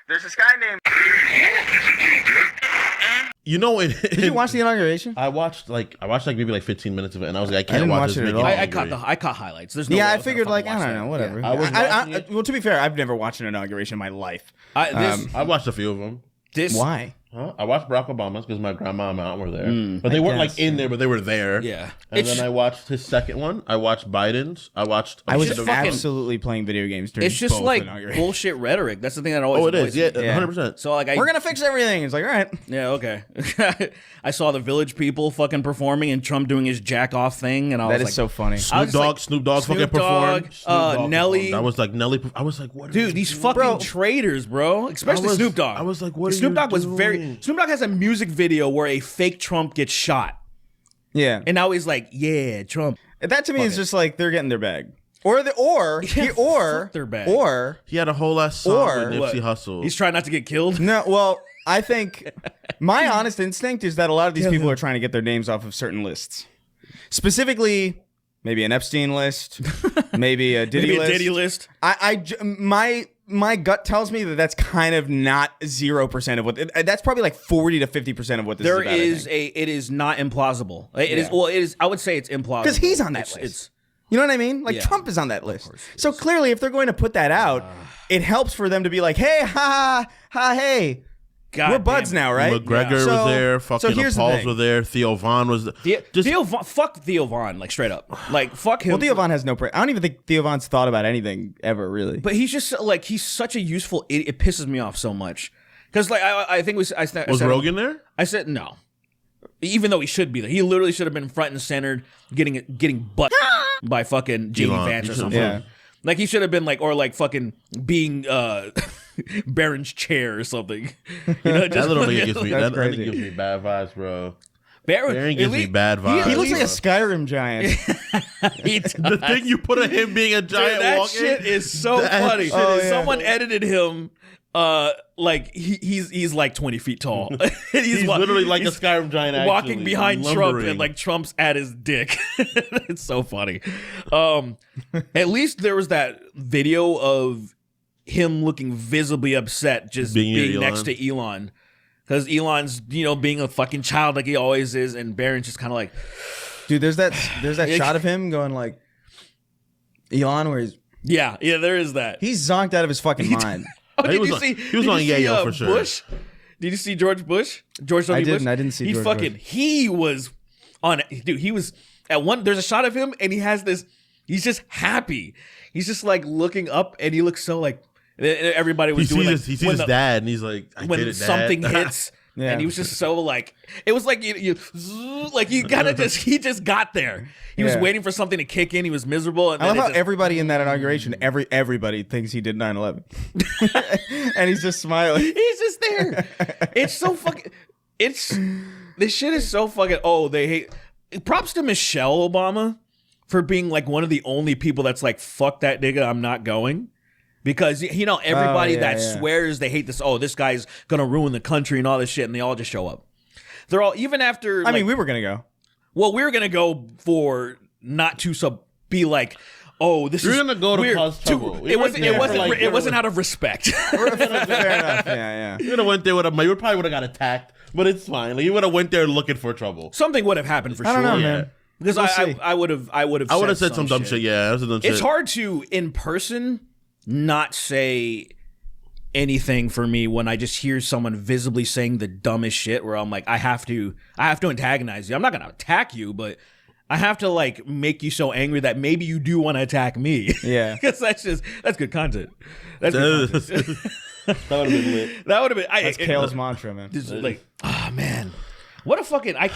There's this guy named... You know, did you watch the inauguration? I watched maybe 15 minutes of it, and I was like, I can't watch this. I caught highlights. There's no I figured I don't know, whatever. Yeah. Well, to be fair, I've never watched an inauguration in my life. I watched a few of them. Why? Huh? I watched Barack Obama's because my grandma and aunt were there, but they weren't in there, but they were there. Yeah, and then I watched his second one. I watched Biden's. I was absolutely playing video games during. It's just both like bullshit rhetoric. That's the thing that always. Oh, it is. Yeah, 100%. So we're gonna fix everything. It's like, all right. Yeah, okay. I saw the Village People fucking performing and Trump doing his jack off thing, and I was like, that is so funny. Snoop Dogg fucking performed. Nelly. I was like, Nelly. I was like, what? Dude, these fucking traitors, bro. Especially Snoop Dogg. I was like, what? Snoop Dogg was Snoop Dogg has a music video where a fake Trump gets shot. Yeah. And now he's like, yeah, Trump. That to me is just like they're getting their bag. Or their bag. Or he had a whole ass song with Nipsey Hussle. He's trying not to get killed? No, well, I think my honest instinct is that a lot of these people are trying to get their names off of certain lists. Specifically, maybe an Epstein list, maybe a Diddy list. A Diddy list. My gut tells me that that's kind of not 0% of what. That's probably like 40 to 50% of what this is about. It is not implausible. It is. I would say it's implausible because he's on that list. You know what I mean? Like Trump is on that list. So clearly, if they're going to put that out, it helps for them to be like, hey, hey. We're buds now, right? McGregor was there. Fucking Pauls were there. Theo Von was there. Fuck Theo Von, like straight up. Like fuck him. Well, Theo Von has no. I don't even think Theo Von's thought about anything ever, really. But he's just like he's such a useful idiot. It pisses me off so much because like I think was Rogan there? I said no. Even though he should be there, he literally should have been front and centered, getting butt by fucking Jamie Vance or something. Yeah. Like he should have been like, or like fucking being Barron's chair or something. You know, just that little nigga gives me that gives me bad vibes, bro. Barron gives me bad vibes. He looks like a Skyrim giant. The thing you put of him being a giant, that walking, shit is so funny. Someone edited him. Like he's like 20 feet tall. he's literally like a Skyrim giant, actually, walking behind Trump, and like Trump's at his dick. It's so funny. At least there was that video of him looking visibly upset, just being next to Elon, because Elon's being a fucking child like he always is, and Barron's just kind of like, dude. There's that shot of him going like Elon, where he's yeah, there is that. He's zonked out of his fucking mind. He was on Yayo for sure. Bush? Did you see George Bush? George W. Bush? I didn't see George Bush. He was on it. Dude, he was at one. There's a shot of him and he has this. He's just happy. He's just like looking up and he looks so like everybody was doing. He sees his dad and he's like, when something hits. Yeah. And he was just so like, it was like you kind of he just got there. He was waiting for something to kick in. He was miserable. And I love how everybody in that inauguration, everybody thinks he did 9/11, and he's just smiling. He's just there. It's so fucking. This shit is so fucking. Oh, they hate. Props to Michelle Obama for being like one of the only people that's like, fuck that nigga, I'm not going. Because, everybody that swears they hate this, this guy's going to ruin the country and all this shit, and they all just show up. They're all, even after... I mean, we were going to go. Well, we were going to go for not to be like, this You're is... You're going to go to cause trouble. It wasn't out of respect. Fair enough, yeah. You would have went there you probably would have got attacked, but it's fine. Like, you would have went there looking for trouble. Something would have happened for sure. I don't know, man. Because I would have said some dumb shit, yeah. It's hard to, in person... not say anything for me when I just hear someone visibly saying the dumbest shit where I'm like, I have to antagonize you. I'm not going to attack you, but I have to like make you so angry that maybe you do want to attack me. Yeah. Because that's good content. That would have been lit. That would have been. That's Kale's mantra, man. Like, man. What a fucking, I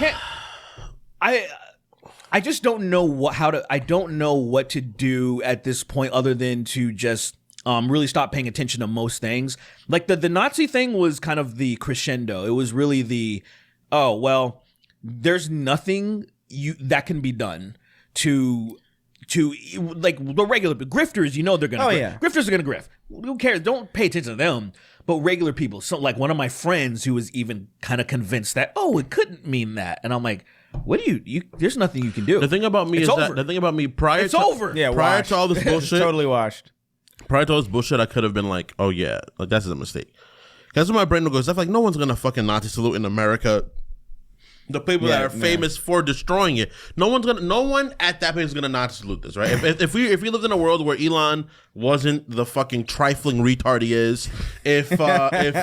just don't know I don't know what to do at this point other than to just really stop paying attention to most things. Like the Nazi thing was kind of the crescendo. It was really there's nothing that can be done to like the regular grifters, they're gonna grifters are gonna grift. Who cares? Don't pay attention to them. But regular people, so like one of my friends who was even kind of convinced that, it couldn't mean that. And I'm like, what do you there's nothing you can do. The thing about me prior to all this bullshit. Totally washed. Prior to all this bullshit, I could have been like, oh yeah, like that's a mistake. That's what my brain goes. I feel like no one's gonna fucking Nazi salute in America. The people that are famous for destroying it, no one at that point is gonna Nazi salute this, right? If we lived in a world where Elon wasn't the fucking trifling retard he is, if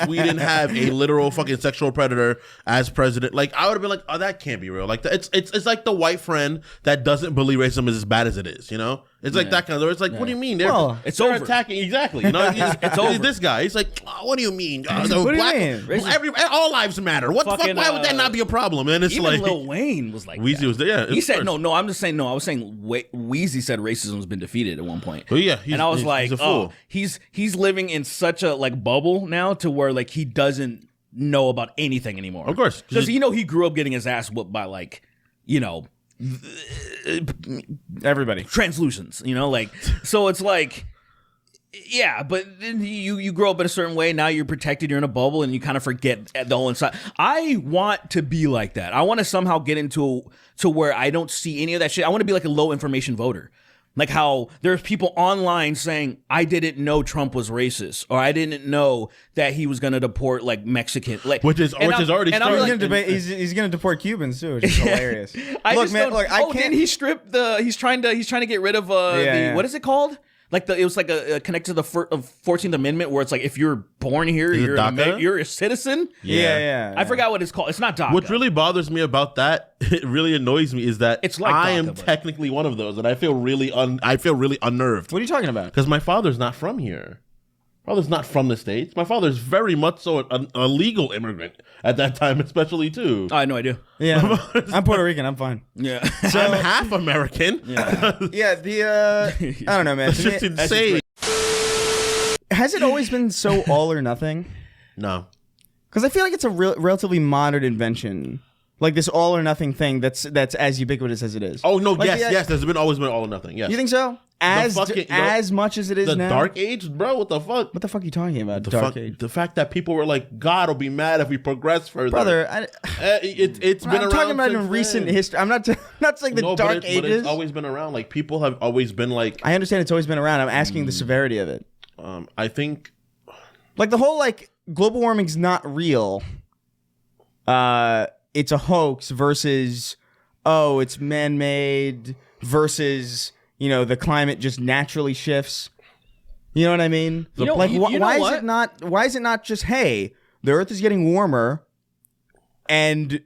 we didn't have a literal fucking sexual predator as president, like I would have been like, oh, that can't be real. Like it's like the white friend that doesn't believe racism is as bad as it is, you know? It's like that kind of. It's like, what do you mean? They're over. Attacking exactly. You know, it's over. This guy, he's like, oh, what do you mean? What do you mean? All lives matter. What the fuck? Why would that not be a problem? And it's even like Lil Wayne was like, Weezy was there. Yeah, he said no. I'm just saying no. I was saying Weezy said racism has been defeated at one point. Oh yeah, and I was like, oh, he's living in such a like bubble now to where like he doesn't know about anything anymore. Of course, because he grew up getting his ass whooped by like everybody translucents, like so it's like. Yeah, but then you grow up in a certain way. Now you're protected. You're in a bubble, and you kind of forget the whole inside. I want to be like that. I want to somehow get into where I don't see any of that shit. I want to be like a low information voter, like how there's people online saying I didn't know Trump was racist, or I didn't know that he was going to deport like Mexican, like which is already started. He's going to deport Cubans too, which is hilarious. Didn't he strip the? He's trying to get rid of what is it called? Like it was like a connected to the 14th Amendment, where it's like if you're born here, you're a citizen. Yeah. I forgot what it's called. It's not DACA. What really bothers me about that, it really annoys me, is that it's like I DACA, am technically one of those, and I feel really unnerved. What are you talking about? Because my father's not from here. My father's not from the States. My father's very much so a legal immigrant at that time, especially too. I had no idea. Yeah, I'm Puerto Rican. I'm fine. Yeah, so I'm half American. Yeah, I don't know, man. It's just insane. Has it always been so all or nothing? No, because I feel like it's a relatively modern invention. Like this all or nothing thing that's as ubiquitous as it is. Oh no, like, yes. There's always been all or nothing. Yes. You think so? As much as it is the now. The Dark Age, bro. What the fuck? What the fuck are you talking about? Dark Age. The fact that people were like, God will be mad if we progress further. Brother, it's been around. I'm talking about in recent history. I'm not saying the Dark Ages. But it's always been around. Like people have always been like. I understand it's always been around. I'm asking the severity of it. I think, like the whole like global warming's not real. It's a hoax versus, it's man-made versus, the climate just naturally shifts. You know what I mean? Why is it not just, hey, the Earth is getting warmer, and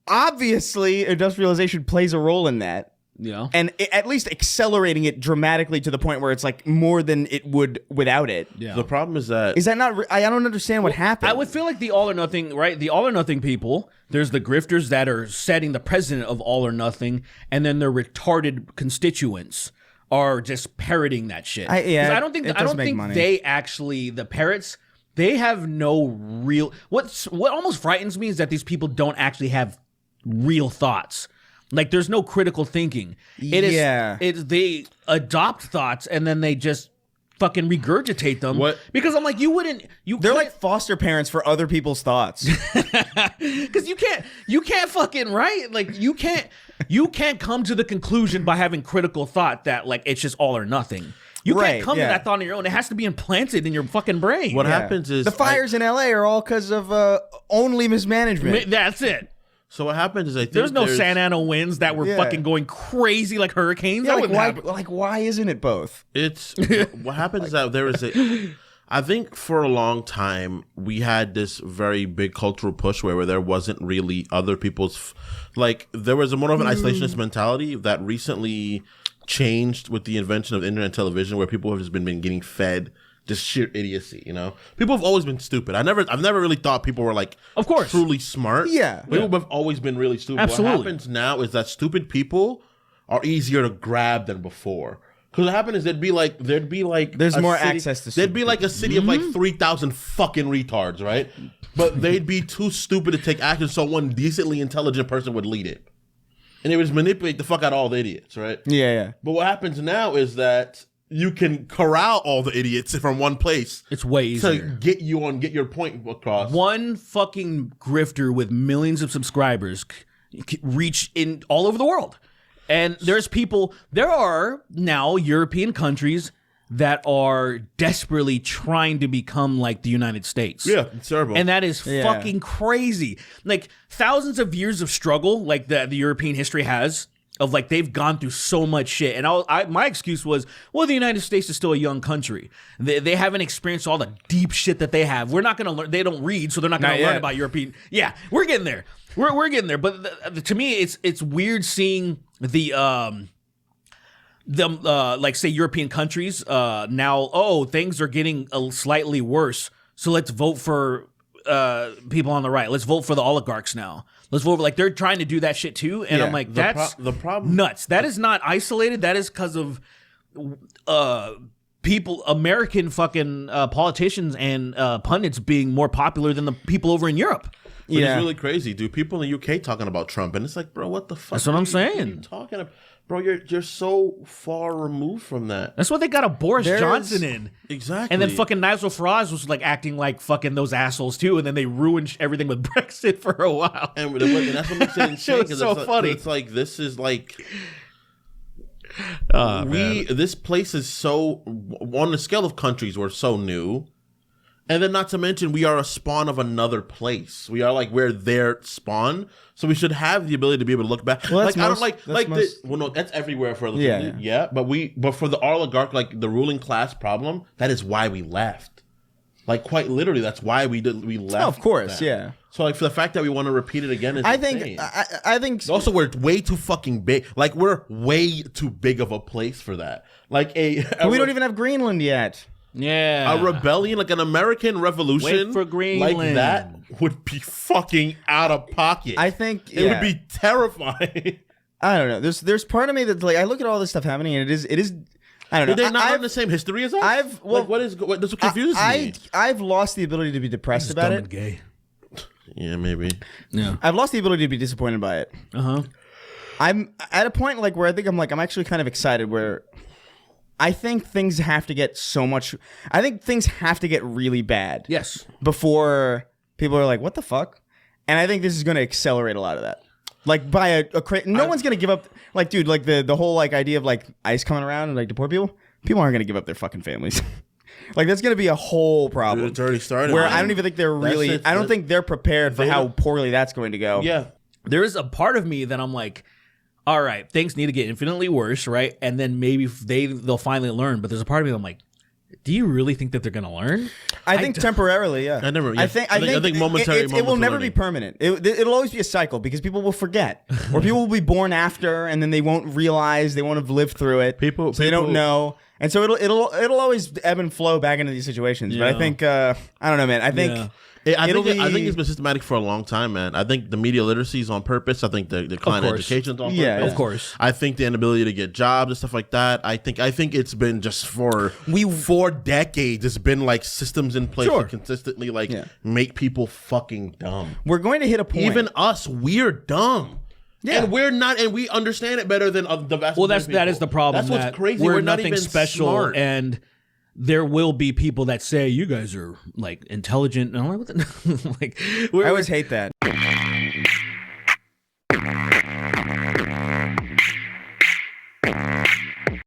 obviously industrialization plays a role in that. Yeah. And at least accelerating it dramatically to the point where it's like more than it would without it. Yeah. The problem is that... Is that not... I don't understand what happened. I would feel like the all or nothing, right? The all or nothing people, there's the grifters that are setting the president of all or nothing, and then their retarded constituents are just parroting that shit. I don't think they actually... The parrots, they have no real... What almost frightens me is that these people don't actually have real thoughts. Like, there's no critical thinking. They adopt thoughts and then they just fucking regurgitate them. What? Because I'm like, they're like foster parents for other people's thoughts. Because you can't fucking, right? Like, you can't come to the conclusion by having critical thought that, like, it's just all or nothing. You can't come to that thought on your own. It has to be implanted in your fucking brain. What happens is... The fires in LA are all because of only mismanagement. That's it. So what happens is I think there's no Santa Ana winds that were fucking going crazy like hurricanes. Yeah, why isn't it both? It's what happens is that there is I think for a long time we had this very big cultural push where there wasn't really other people's there was more of an isolationist mentality that recently changed with the invention of internet television, where people have just been getting fed just sheer idiocy, People have always been stupid. I've never really thought people were of course, truly smart. Yeah. People have always been really stupid. Absolutely. What happens now is that stupid people are easier to grab than before. Because what happened is there'd be like there's more access to there'd be like a city of 3,000 fucking retards, right? But they'd be too stupid to take action, so one decently intelligent person would lead it. And they would just manipulate the fuck out of all the idiots, right? Yeah. But what happens now is that you can corral all the idiots from one place. It's way easier to get your point across. One fucking grifter with millions of subscribers reach in all over the world. And there are now European countries that are desperately trying to become like the United States. Yeah, it's terrible. And that is fucking crazy. Like thousands of years of struggle, like the European history has, of like they've gone through so much shit. And my excuse was, well, the United States is still a young country. They haven't experienced all the deep shit that they have. We're not going to learn. They don't read, so they're not going to learn about European. Yeah, we're getting there. We're getting there. But to me, it's weird seeing the like say European countries now, things are getting slightly worse, so let's vote for people on the right. Let's vote for the oligarchs now. Let's vote for, like, they're trying to do that shit too, and I'm like, that's the problem. Nuts. That is not isolated. That is because of people, American fucking politicians and pundits being more popular than the people over in Europe. But it's really crazy, dude. People in the UK talking about Trump, and it's like, bro, what the fuck? That's what I'm saying. What are you talking about? Bro, you're so far removed from that. That's what they got a Boris Johnson in. Exactly. And then fucking Nigel Farage was like acting like fucking those assholes too, and then they ruined everything with Brexit for a while. And that's what makes it insane. It was so funny. It's like, this is like... this place is so... On the scale of countries, we're so new. And then not to mention, we are a spawn of another place. We're their spawn. So we should have the ability to be able to look back. Well, that's everywhere for but for the oligarch, like the ruling class problem, that is why we left. Like, quite literally, that's why we left. Oh, of course, yeah. So like, for the fact that we want to repeat it again is insane. I think also we're way too fucking big. Like, we're way too big of a place for that. Like we don't even have Greenland yet. Yeah, a rebellion, like an American revolution, wait for Greenland, like that would be fucking out of pocket. I think it would be terrifying. I don't know. There's part of me that's like, I look at all this stuff happening, and it is. I don't know. Did they not have the same history as us? This confuses me. I've lost the ability to be depressed about it. Gay. Yeah, maybe. Yeah, I've lost the ability to be disappointed by it. I'm at a point like where I think I'm actually kind of excited. Where I think things have to get I think things have to get really bad. Yes. Before people are like, what the fuck? And I think this is going to accelerate a lot of that. Like, by no one's going to give up. Like, dude, like the whole like idea of like ICE coming around and like deport people. People aren't going to give up their fucking families. Like, that's going to be a whole problem. It's already started. Where I don't even think they're really, I don't think they're prepared for how poorly that's going to go. Yeah. There is a part of me that I'm like, all right, things need to get infinitely worse, right? And then maybe they'll finally learn. But there's a part of me that I'm like, do you really think that they're going to learn? I think temporarily, yeah. I think momentary. It will never be permanent. It'll always be a cycle because people will forget, or people will be born after, and then they won't realize, they won't have lived through it. So they don't know, and so it'll always ebb and flow back into these situations. Yeah. But I think I don't know, man. I think. I think it's been systematic for a long time, man. I think the media literacy is on purpose. I think the client education is on purpose. Yeah, of course. I think the inability to get jobs and stuff like that. I think it's been just for 4 decades. It's been like systems in place to consistently make people fucking dumb. We're going to hit a point. Even us, we're dumb. Yeah. And we're not, and we understand it better than the vast majority of people. That is the problem. That's what's crazy. We're not nothing even special, smart. And there will be people that say you guys are like intelligent. And I'm like, what the? I always hate that.